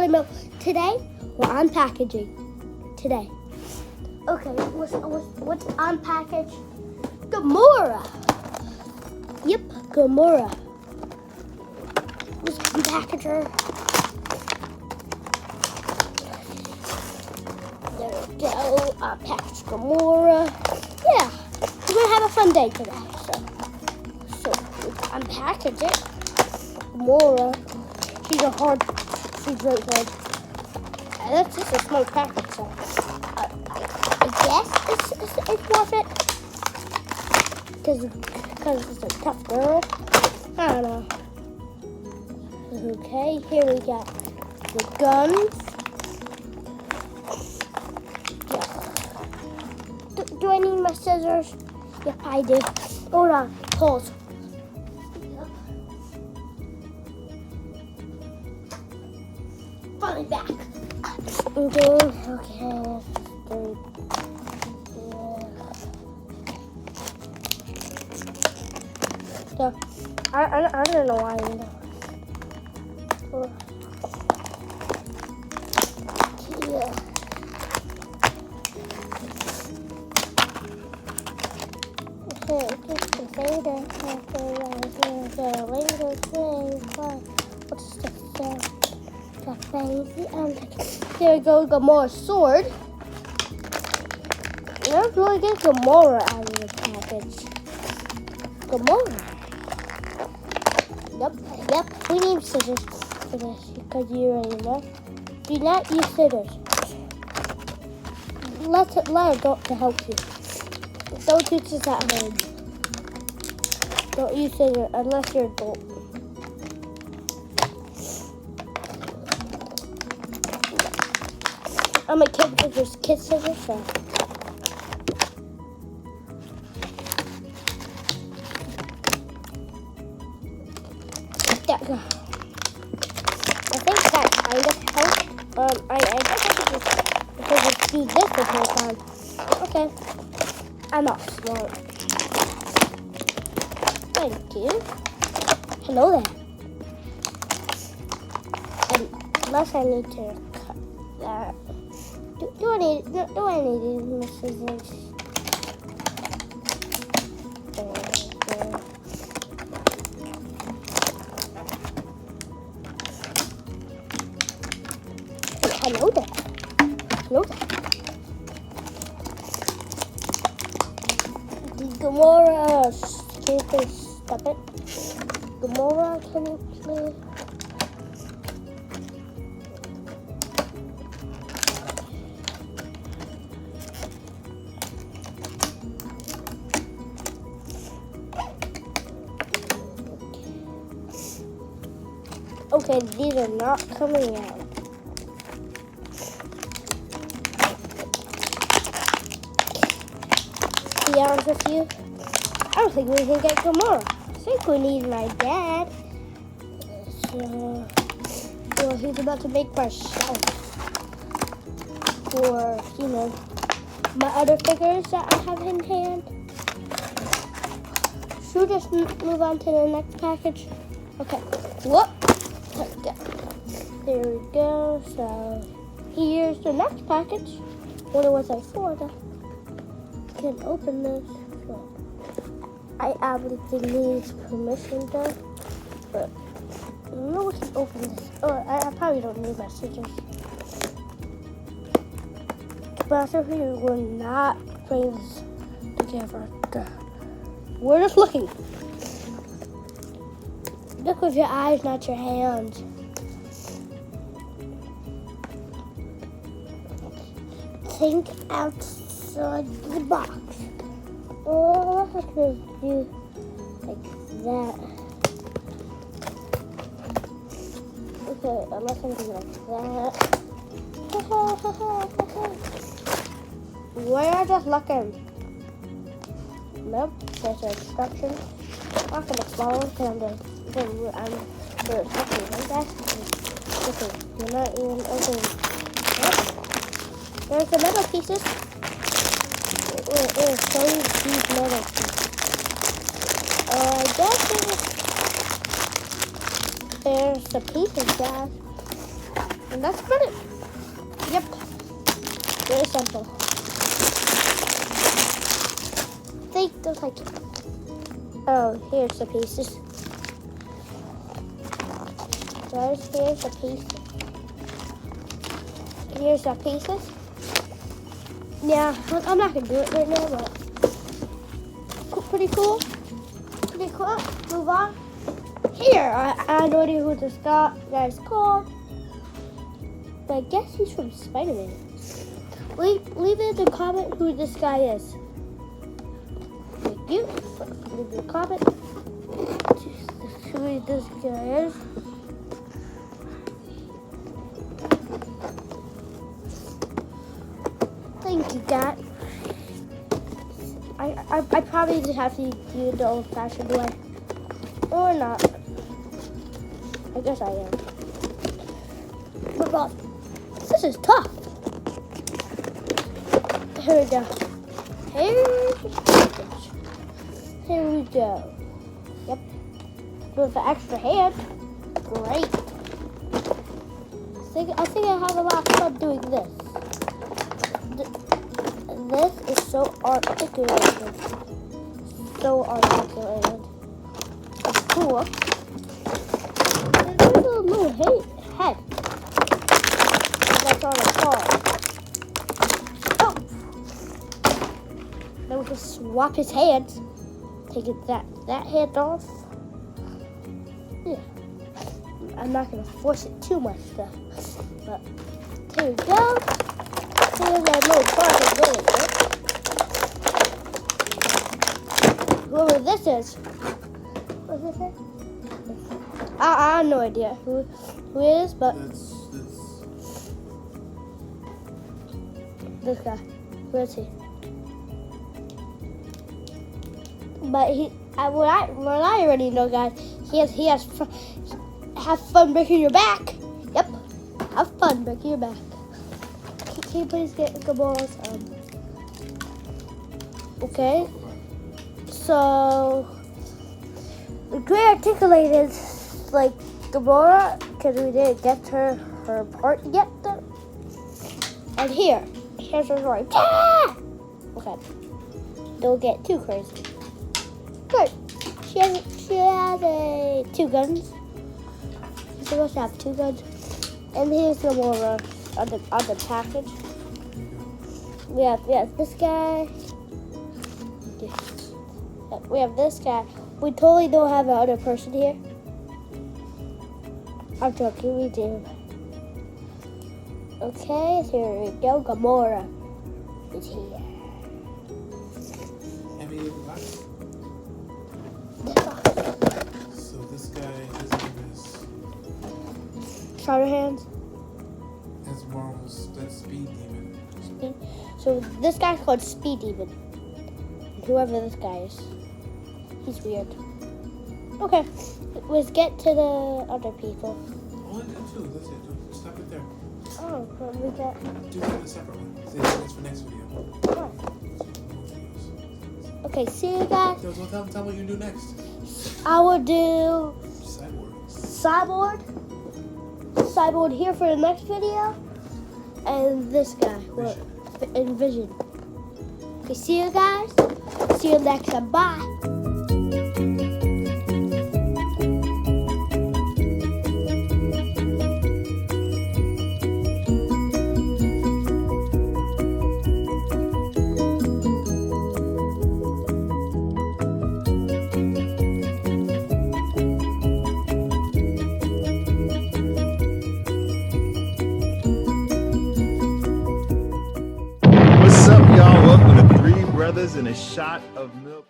Jelly Milk. Today, we're unpackaging. Today. Okay, what's unpackaged? Gamora. Yep, Gamora. Let's unpackage her. There we go. Unpackage Gamora. Yeah, we're gonna have a fun day today. So unpackage it. Gamora. She's very hard. That's just a small package, so I guess it's worth it. Because it's a tough girl. I don't know. Okay, here we got the guns. Yeah. Do I need my scissors? Yep, I do. Hold on, pause. Finally back. Okay. So, I don't know why. Yeah. There we go, Gamora's sword. Let's really get Gamora out of the package. Gamora. Yep. We need scissors for this because you already know. Do not use scissors. Let a adult to help you. Don't use this at home. Don't use scissors unless you're an adult. I'm a kid because there's kid scissors, so. I think that kind of helps. I guess I could just do this the whole time. Okay. I'm not smart. Thank you. Hello there. Unless I need to cut that. Do I need these scissors? Hello there. Gamora, can you please stop it? Gamora, can you please? Okay, these are not coming out. To be honest with you, I don't think we can get Gamora. I think we need my dad. So, well, he's about to make my shelf for, my other figures that I have in hand. Should we just move on to the next package? Okay. Whoop. There we go. So, here's the next package. What was I for? Can open this. I obviously need permission though, but no one can open this. Or I probably don't need my scissors. But I think we're not putting this together. We're just looking. Look with your eyes, not your hands. Think outside the box. Oh, I could do like that. Okay, unless I'm doing like that. We're just looking. Nope, there's an instruction. I'm not gonna follow because I'm instructions like that. Okay, you're not even opening. Nope. There's the metal pieces. So these metal pieces. I guess there's the pieces, guys. And that's about it. Yep. Very simple. Think those like it. Oh, here's the pieces. Here's the pieces. Here's the pieces. Yeah, I'm not gonna do it right now, but pretty cool. Pretty cool. Move on. Here, I have no idea who this guy's called, but I guess he's from Spider-Man. Leave in the comment who this guy is. Thank you. Leave a comment who this guy is. Thank you, Dad. I probably just have to do the old-fashioned way. Or not. I guess I am. But God, this is tough. Here we go. Here we go. Yep. With the extra hand. Great. I think I have a lot of fun doing this. This is so articulated. So articulated. It's cool. There's a little head. That's on the car. Oh! Then we can swap his hands. Take that hand off. Yeah. I'm not gonna force it too much though. But here we go. Here's that little part of it. Whoever this is. What's this say? I have no idea who it is, but this guy. Who is he? But what I already know, guys. He has fun. Have fun breaking your back. Yep. Have fun breaking your back. Can you please get Gamora's okay. So we articulated like Gamora because we didn't get her part yet though. And here's her story. Ah! Okay. Don't get too crazy. Good. She has two guns. She's supposed to have two guns. And here's Gamora on the package. We have this guy. We have this guy. We totally don't have another person here. I'm joking, we do. Okay, here we go. Gamora is here. So this guy, his name is Shadow Hands. That's Marvel's Speed Demon. So this guy's called Speed Demon. Whoever this guy is. He's weird. Okay, let's get to the other people. Only do two, that's it. Stop it there. Oh, what we got? Do it separately. Save this for next video. Oh. Okay, see you guys. Tell what you do next. I will do Cyborg here for the next video. And this guy. Vision. Okay, see you guys. See you next time. Bye. What's up, y'all? Welcome to Three Brothers and a Shot of Milk.